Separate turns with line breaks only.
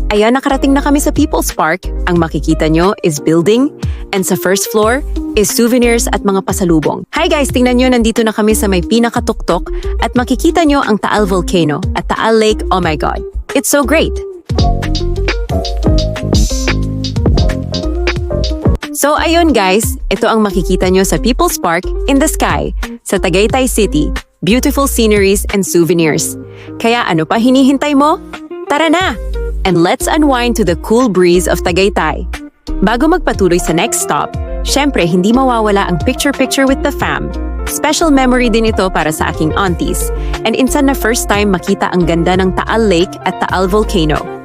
Ayan, nakarating na kami sa People's Park. Ang makikita nyo is building, and sa first floor is souvenirs at mga pasalubong. Hi guys, tingnan nyo, nandito na kami sa may pinakatuktok at makikita nyo ang Taal Volcano at Taal Lake. Oh my God, it's so great! So ayun guys, ito ang makikita nyo sa People's Park in the sky sa Tagaytay City. Beautiful sceneries and souvenirs. Kaya ano pa hinihintay mo? Tara na! And let's unwind to the cool breeze of Tagaytay. Bago magpatuloy sa next stop, syempre hindi mawawala ang picture-picture with the fam. Special memory din ito para sa aking aunties. And insan na first time makita ang ganda ng Taal Lake at Taal Volcano.